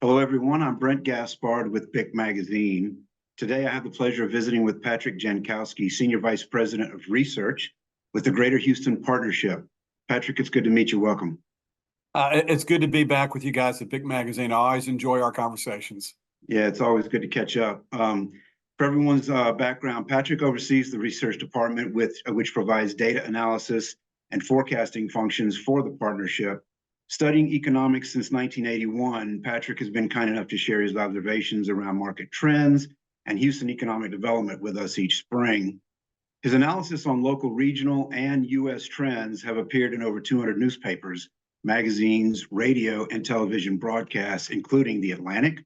Hello, everyone. I'm Brent Gaspard with BIC Magazine. Today, I have the pleasure of visiting with Patrick Jankowski, Senior Vice President of Research with the Greater Houston Partnership. Patrick, it's good to meet you. Welcome. It's good to be back with you guys at BIC Magazine. I always enjoy our conversations. Yeah, it's always good to catch up. For everyone's background, Patrick oversees the research department, which provides data analysis and forecasting functions for the partnership. Studying economics since 1981, Patrick has been kind enough to share his observations around market trends and Houston economic development with us each spring. His analysis on local, regional, and U.S. trends have appeared in over 200 newspapers, magazines, radio, and television broadcasts, including The Atlantic,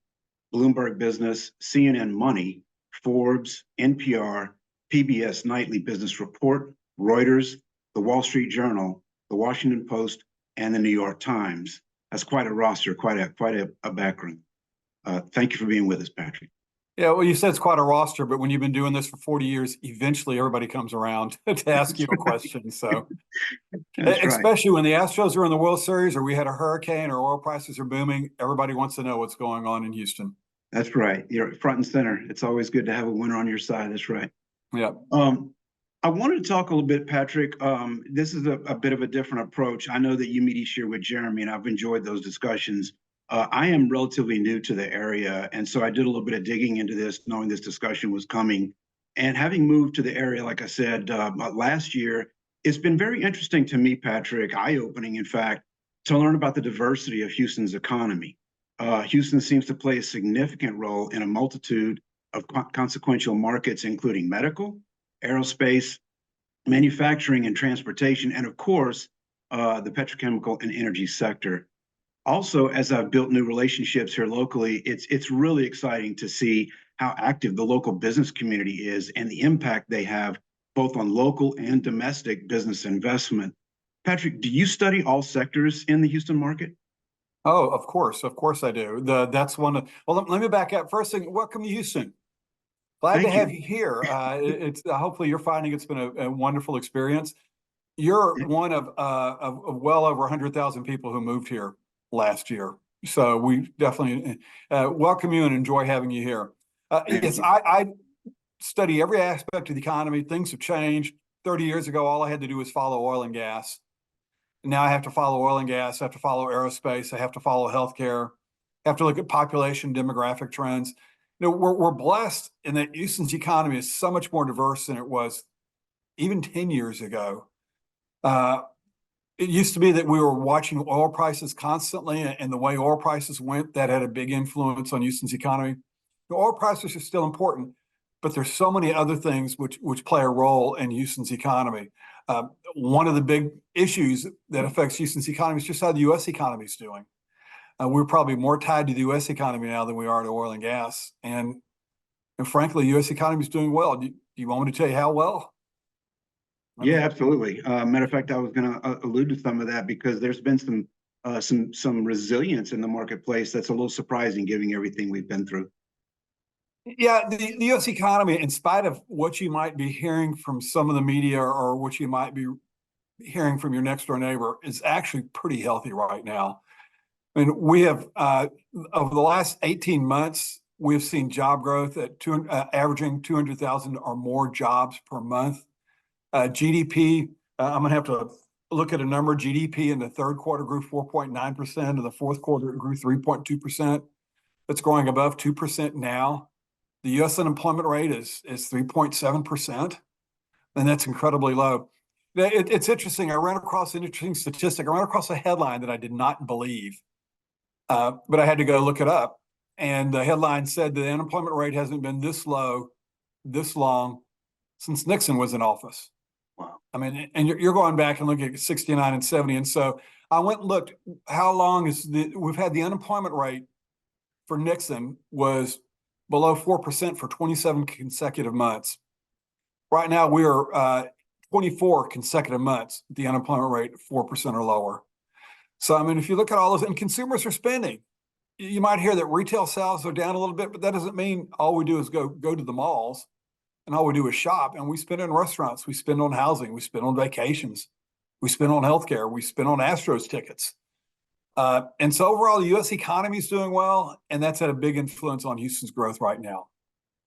Bloomberg Business, CNN Money, Forbes, NPR, PBS Nightly Business Report, Reuters, The Wall Street Journal, The Washington Post, and the New York Times. That's quite a roster, quite a background. Thank you for being with us, Patrick. Yeah, well, you said it's quite a roster, but when you've been doing this for 40 years, eventually everybody comes around to ask you a question. So, especially when the Astros are in the World Series, or we had a hurricane, or oil prices are booming, everybody wants to know what's going on in Houston. That's right. You're front and center. It's always good to have a winner on your side. That's right. Yeah. I wanted to talk a little bit, Patrick. This is a bit of a different approach. I know that you meet each year with Jeremy, and I've enjoyed those discussions. I am relatively new to the area, and so I did a little bit of digging into this, knowing this discussion was coming. And having moved to the area, like I said, last year, it's been very interesting to me, Patrick, eye-opening, in fact, to learn about the diversity of Houston's economy. Houston seems to play a significant role in a multitude of consequential markets, including medical, aerospace, manufacturing and transportation, and of course, the petrochemical and energy sector. Also, as I've built new relationships here locally, it's really exciting to see how active the local business community is and the impact they have both on local and domestic business investment. Patrick, do you study all sectors in the Houston market? Oh, of course I do. That's one of. Well, let me back up. First thing, welcome to Houston. Glad to have you here. It's hopefully you're finding it's been a wonderful experience. You're one of well over 100,000 people who moved here last year, so we definitely welcome you and enjoy having you here. Yes, I study every aspect of the economy. Things have changed. 30 years ago, all I had to do was follow oil and gas. Now I have to follow oil and gas. I have to follow aerospace. I have to follow healthcare. I have to look at population demographic trends. You know, we're blessed in that Houston's economy is so much more diverse than it was even 10 years ago. It used to be that we were watching oil prices constantly, and the way oil prices went, that had a big influence on Houston's economy. The oil prices are still important, but there's so many other things which play a role in Houston's economy. One of the big issues that affects Houston's economy is just how the U.S. economy is doing. We're probably more tied to the U.S. economy now than we are to oil and gas. And frankly, the U.S. economy is doing well. Do you want me to tell you how well? Yeah, absolutely. Matter of fact, I was going to allude to some of that because there's been some resilience in the marketplace that's a little surprising, given everything we've been through. Yeah, the U.S. economy, in spite of what you might be hearing from some of the media or what you might be hearing from your next door neighbor, is actually pretty healthy right now. I mean, we have, over the last 18 months, we've seen job growth at averaging 200,000 or more jobs per month. GDP, I'm going to have to look at a number. GDP in the third quarter grew 4.9%. In the fourth quarter, it grew 3.2%. It's growing above 2% now. The U.S. unemployment rate is 3.7%, and that's incredibly low. It's interesting. I ran across an interesting statistic. I ran across a headline that I did not believe. But I had to go look it up. And the headline said the unemployment rate hasn't been this low, this long, since Nixon was in office. Wow. I mean, and you're going back and looking at 69 and 70. And so I went and looked how long we've had the unemployment rate for Nixon was below 4% for 27 consecutive months. Right now, we are 24 consecutive months, the unemployment rate 4% or lower. So, I mean, if you look at all those, and consumers are spending, you might hear that retail sales are down a little bit, but that doesn't mean all we do is go to the malls and all we do is shop. And we spend in restaurants, we spend on housing, we spend on vacations, we spend on healthcare, we spend on Astros tickets. And so overall, the U.S. economy is doing well, and that's had a big influence on Houston's growth right now.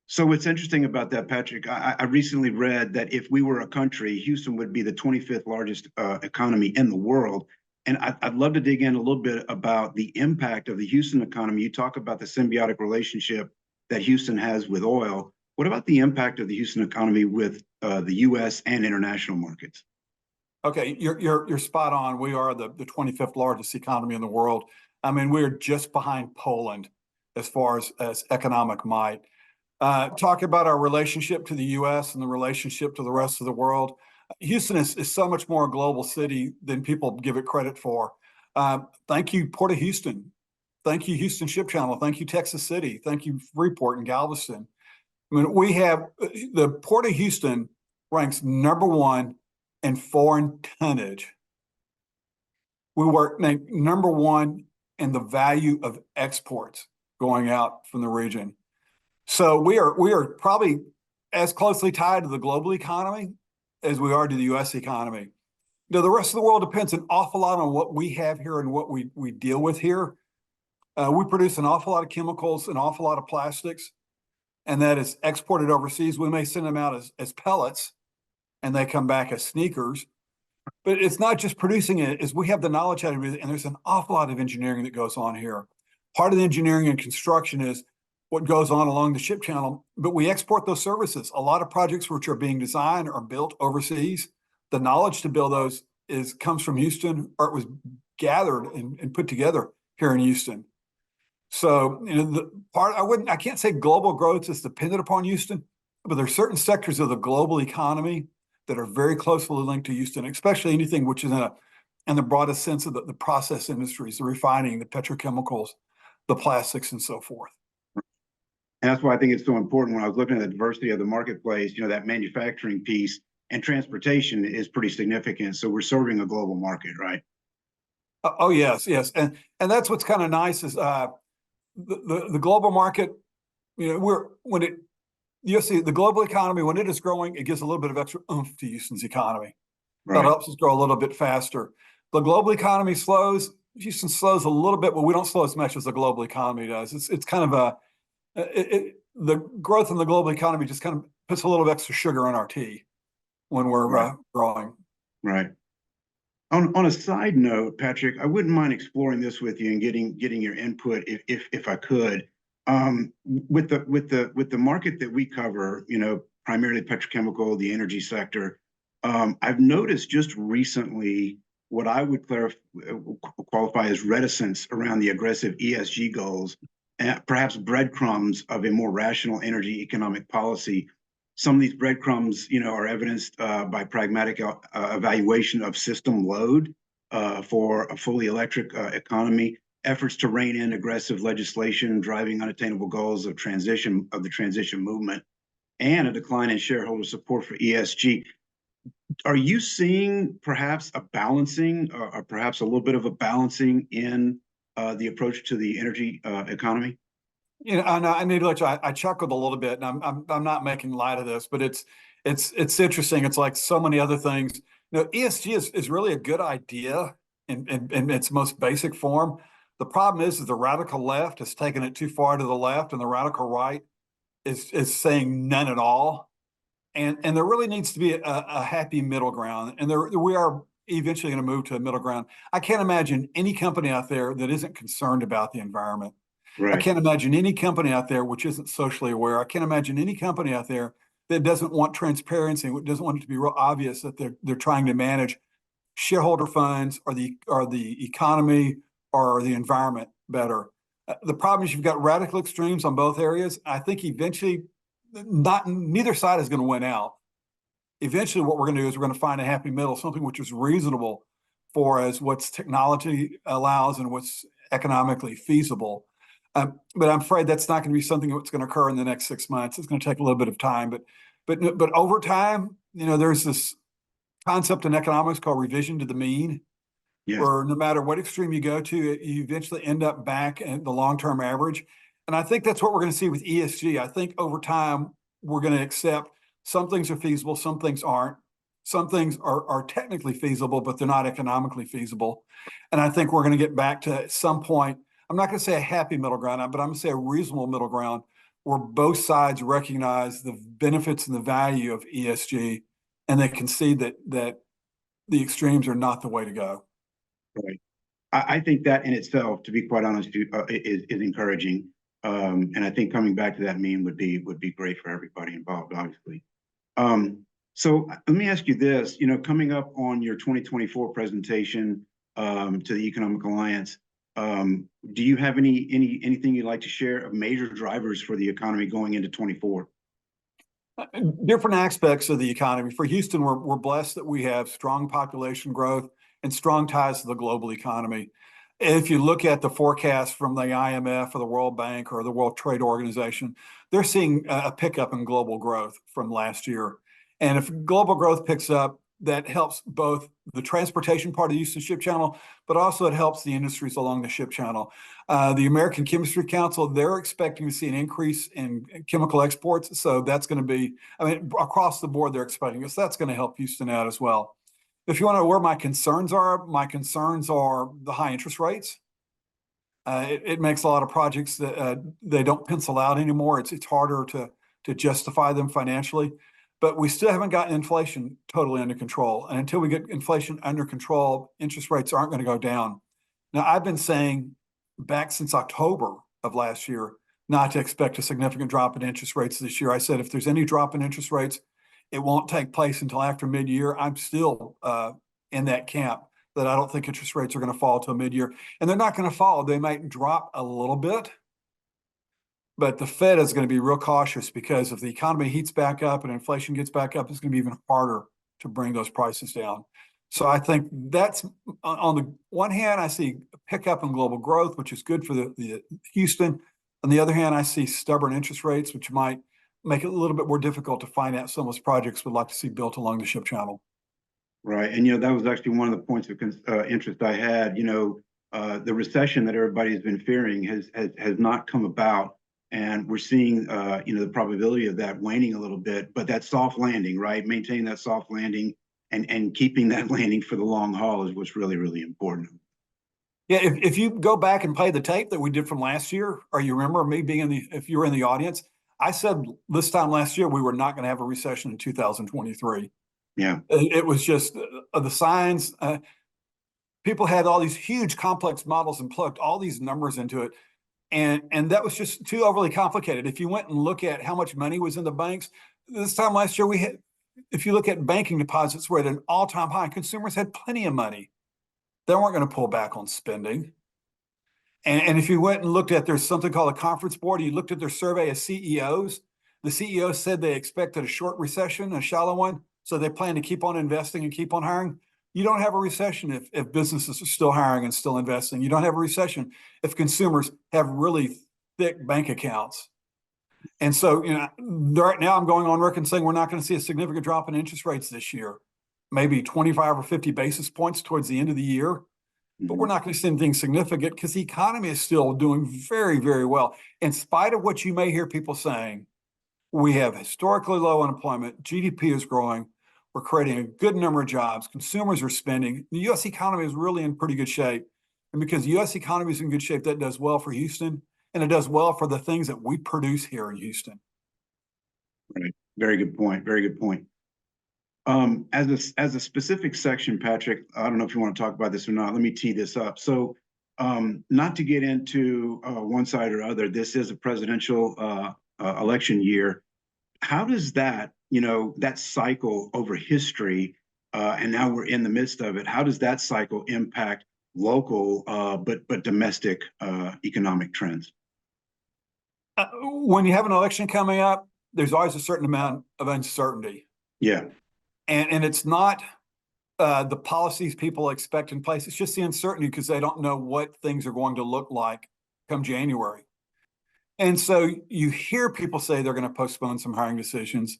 So what's interesting about that, Patrick, I recently read that if we were a country, Houston would be the 25th largest economy in the world. And I'd love to dig in a little bit about the impact of the Houston economy. You talk about the symbiotic relationship that Houston has with oil. What about the impact of the Houston economy with the U.S. and international markets? Okay, you're spot on. We are the 25th largest economy in the world. I mean, we're just behind Poland as far as economic might. Talk about our relationship to the U.S. and the relationship to the rest of the world. Houston is so much more a global city than people give it credit for. Thank you, Port of Houston. Thank you, Houston Ship Channel. Thank you, Texas City. Thank you, Freeport and Galveston. I mean, we have the Port of Houston ranks #1 in foreign tonnage. We were named #1 in the value of exports going out from the region. So we are probably as closely tied to the global economy as we are to the U.S. economy. Now, the rest of the world depends an awful lot on what we have here and what we deal with here. We produce an awful lot of chemicals, an awful lot of plastics, and that is exported overseas. We may send them out as pellets, and they come back as sneakers. But it's not just producing it, is we have the knowledge how to do it, and there's an awful lot of engineering that goes on here. Part of the engineering and construction is what goes on along the ship channel, but we export those services. A lot of projects which are being designed or built overseas, the knowledge to build those comes from Houston, or it was gathered and put together here in Houston. So, you know, I can't say global growth is dependent upon Houston, but there's certain sectors of the global economy that are very closely linked to Houston, especially anything which is in the broadest sense of the process industries, the refining, the petrochemicals, the plastics, and so forth. And that's why I think it's so important. When I was looking at the diversity of the marketplace, you know, that manufacturing piece and transportation is pretty significant. So we're serving a global market, right? Oh yes, yes, and that's what's kind of nice is the global market. You know, you see the global economy when it is growing, it gives a little bit of extra oomph to Houston's economy. Right. That helps us grow a little bit faster. The global economy slows. Houston slows a little bit, but we don't slow as much as the global economy does. It's kind of the growth in the global economy just kind of puts a little extra sugar in our tea when we're growing. Right. On a side note, Patrick, I wouldn't mind exploring this with you and getting your input if I could. With the market that we cover, you know, primarily petrochemical, the energy sector, I've noticed just recently what I would qualify as reticence around the aggressive ESG goals, and perhaps breadcrumbs of a more rational energy economic policy. Some of these breadcrumbs, you know, are evidenced by pragmatic evaluation of system load for a fully electric economy, efforts to rein in aggressive legislation driving unattainable goals of the transition movement, and a decline in shareholder support for ESG. Are you seeing perhaps a balancing, or perhaps a little bit of a balancing in the approach to the energy economy? You know, I need to let you. I chuckled a little bit, and I'm not making light of this, but it's interesting. It's like so many other things. You know, ESG is really a good idea in its most basic form. The problem is the radical left has taken it too far to the left, and the radical right is saying none at all. And there really needs to be a happy middle ground, and we are eventually going to move to a middle ground. I can't imagine any company out there that isn't concerned about the environment. Right. I can't imagine any company out there which isn't socially aware. I can't imagine any company out there that doesn't want transparency, doesn't want it to be real obvious that they're trying to manage shareholder funds or the economy or the environment better. The problem is you've got radical extremes on both areas. I think eventually neither side is going to win out. Eventually what we're going to do is we're going to find a happy middle, something which is reasonable for as what's technology allows and what's economically feasible. But I'm afraid that's not going to be something that's going to occur in the next 6 months. It's going to take a little bit of time, but over time, you know, there's this concept in economics called revision to the mean, yes, where no matter what extreme you go to, you eventually end up back at the long-term average. And I think that's what we're going to see with ESG. I think over time, we're going to accept some things are feasible, some things aren't. Some things are technically feasible, but they're not economically feasible. And I think we're going to get back to at some point, I'm not going to say a happy middle ground, but I'm going to say a reasonable middle ground where both sides recognize the benefits and the value of ESG, and they concede that the extremes are not the way to go. Right. I think that in itself, to be quite honest, is encouraging. And I think coming back to that mean would be great for everybody involved, obviously. So let me ask you this, coming up on your 2024 presentation to the Economic Alliance, do you have anything you'd like to share of major drivers for the economy going into 24? Different aspects of the economy. For Houston, we're blessed that we have strong population growth and strong ties to the global economy. If you look at the forecast from the IMF or the World Bank or the World Trade Organization, they're seeing a pickup in global growth from last year. And if global growth picks up, that helps both the transportation part of the Houston Ship Channel, but also it helps the industries along the ship channel. The American Chemistry Council, they're expecting to see an increase in chemical exports. So that's going to be, across the board, they're expecting us. That's going to help Houston out as well. If you want to know where my concerns are the high interest rates. It makes a lot of projects that they don't pencil out anymore. It's harder to justify them financially. But we still haven't gotten inflation totally under control. And until we get inflation under control, interest rates aren't going to go down. Now, I've been saying back since October of last year not to expect a significant drop in interest rates this year. I said if there's any drop in interest rates, it won't take place until after mid-year. I'm still in that camp that I don't think interest rates are going to fall till mid-year. And they're not going to fall. They might drop a little bit. But the Fed is going to be real cautious because if the economy heats back up and inflation gets back up, it's going to be even harder to bring those prices down. So I think that's, on the one hand, I see a pickup in global growth, which is good for the Houston. On the other hand, I see stubborn interest rates, which might make it a little bit more difficult to finance some of those projects we'd like to see built along the ship channel. Right. And, that was actually one of the points of interest I had. The recession that everybody's been fearing has not come about. And we're seeing, the probability of that waning a little bit, but that soft landing, right? Maintaining that soft landing and keeping that landing for the long haul is what's really, really important. Yeah, if you go back and play the tape that we did from last year, or you remember me being if you were in the audience, I said this time last year we were not going to have a recession in 2023. Yeah. It was just the signs. People had all these huge complex models and plugged all these numbers into it. And that was just too overly complicated. If you went and look at how much money was in the banks, this time last year, if you look at banking deposits, we're at an all-time high. Consumers had plenty of money. They weren't going to pull back on spending. And if you went and looked at, there's something called a conference board, you looked at their survey of CEOs, the CEOs said they expected a short recession, a shallow one, so they plan to keep on investing and keep on hiring. You don't have a recession if businesses are still hiring and still investing. You don't have a recession if consumers have really thick bank accounts. And so, right now I'm going on record saying we're not going to see a significant drop in interest rates this year, maybe 25 or 50 basis points towards the end of the year. But we're not going to see anything significant because the economy is still doing very, very well. In spite of what you may hear people saying, we have historically low unemployment, GDP is growing, we're creating a good number of jobs, consumers are spending. The U.S. economy is really in pretty good shape. And because the U.S. economy is in good shape, that does well for Houston, and it does well for the things that we produce here in Houston. Right. Very good point. Very good point. As a specific section, Patrick, I don't know if you want to talk about this or not. Let me tee this up. So, not to get into one side or other, this is a presidential election year. How does that, that cycle over history, and now we're in the midst of it, how does that cycle impact local but domestic economic trends? When you have an election coming up, there's always a certain amount of uncertainty. Yeah. And it's not the policies people expect in place. It's just the uncertainty because they don't know what things are going to look like come January. And so you hear people say they're going to postpone some hiring decisions.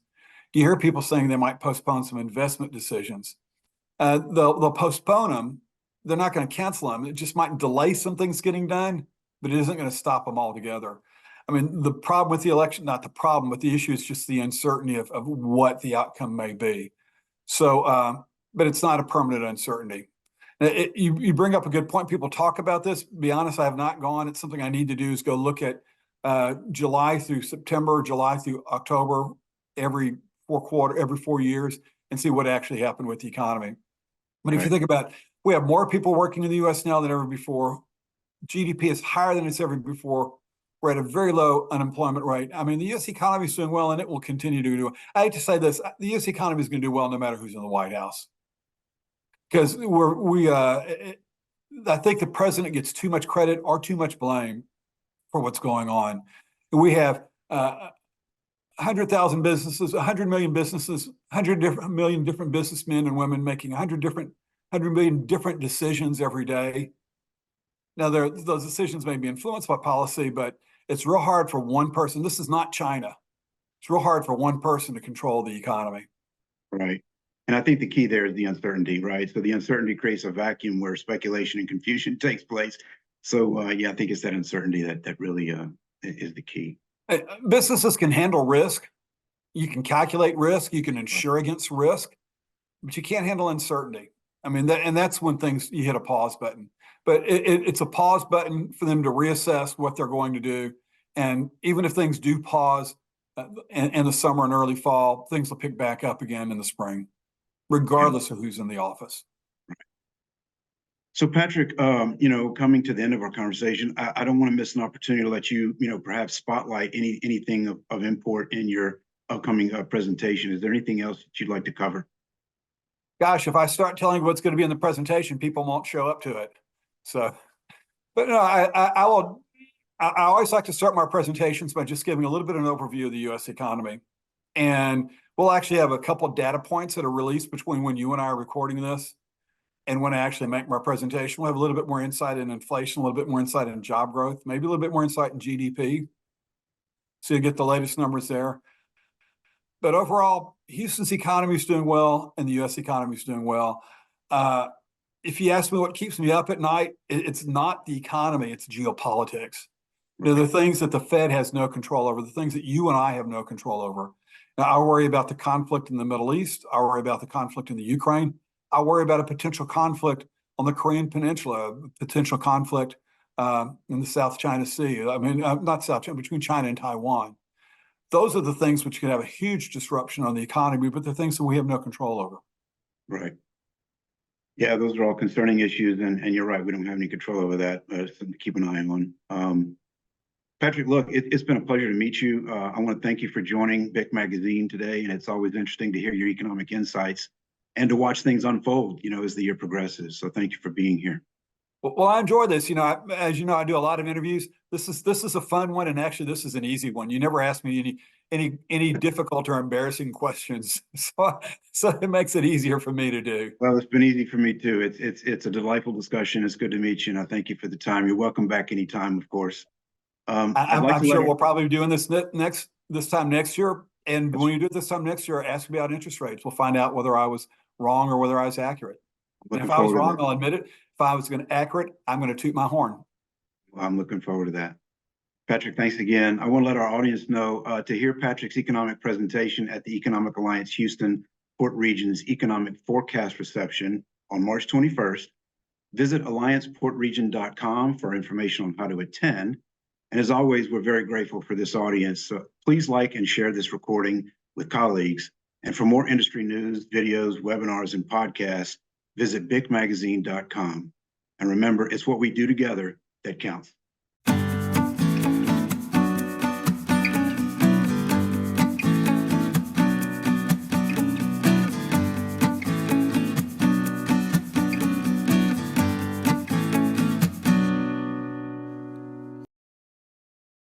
You hear people saying they might postpone some investment decisions. They'll postpone them. They're not going to cancel them. It just might delay some things getting done, but it isn't going to stop them altogether. I mean, the problem with the election, not the problem, but the issue is just the uncertainty of what the outcome may be. So, but it's not a permanent uncertainty. You bring up a good point. People talk about this. To be honest, I have not gone. It's something I need to do is go look at July through September, July through October, every 4 years, and see what actually happened with the economy. But if you think about it, we have more people working in the U.S. now than ever before. GDP is higher than it's ever before. We're at a very low unemployment rate. I mean, the U.S. economy is doing well, and it will continue to do. I hate to say this: the U.S. economy is going to do well no matter who's in the White House, because I think the president gets too much credit or too much blame for what's going on. We have 100,000 businesses, 100 million businesses, 100 million different businessmen and women making 100 million different decisions every day. Now, those decisions may be influenced by policy, but it's real hard for one person. This is not China. It's real hard for one person to control the economy. Right. And I think the key there is the uncertainty, right? So the uncertainty creates a vacuum where speculation and confusion takes place. So yeah, I think it's that uncertainty that really is the key. Businesses can handle risk. You can calculate risk. You can insure against risk, but you can't handle uncertainty. I mean, that's when you hit a pause button. But it's a pause button for them to reassess what they're going to do. And even if things do pause in the summer and early fall, things will pick back up again in the spring, regardless of who's in the office. Right. So Patrick, coming to the end of our conversation, I don't want to miss an opportunity to let you, perhaps spotlight anything of import in your upcoming presentation. Is there anything else that you'd like to cover? Gosh, if I start telling you what's going to be in the presentation, people won't show up to it. So, but no, I will. I always like to start my presentations by just giving a little bit of an overview of the U.S. economy. And we'll actually have a couple of data points that are released between when you and I are recording this and when I actually make my presentation. We'll have a little bit more insight in inflation, a little bit more insight in job growth, maybe a little bit more insight in GDP. So you get the latest numbers there. But overall, Houston's economy is doing well and the U.S. economy is doing well. If you ask me what keeps me up at night, it's not the economy, it's geopolitics. The things that the Fed has no control over, the things that you and I have no control over. Now, I worry about the conflict in the Middle East. I worry about the conflict in the Ukraine. I worry about a potential conflict on the Korean Peninsula, potential conflict in the South China Sea. I mean, not South China, between China and Taiwan. Those are the things which can have a huge disruption on the economy, but they're things that we have no control over. Right. Yeah, those are all concerning issues, and you're right. We don't have any control over that. Something to keep an eye on. Patrick, look, it's been a pleasure to meet you. I want to thank you for joining BIC Magazine today, and it's always interesting to hear your economic insights and to watch things unfold, as the year progresses. So thank you for being here. Well, I enjoy this. As you know, I do a lot of interviews. This is a fun one, and actually, this is an easy one. You never ask me any difficult or embarrassing questions, so it makes it easier for me to do. Well, it's been easy for me too. It's a delightful discussion. It's good to meet you, and I thank you for the time. You're welcome back anytime, of course. I'm sure we'll probably be doing this time next year, and when you do it this time next year, ask me about interest rates. We'll find out whether I was wrong or whether I was accurate. And if I was wrong, I'll admit it. If I was accurate, I'm going to toot my horn. Well, I'm looking forward to that. Patrick, thanks again. I want to let our audience know to hear Patrick's economic presentation at the Economic Alliance Houston Port Region's Economic Forecast Reception on March 21st. Visit allianceportregion.com for information on how to attend. And as always, we're very grateful for this audience. So please like and share this recording with colleagues. And for more industry news, videos, webinars, and podcasts, visit bicmagazine.com. And remember, it's what we do together that counts.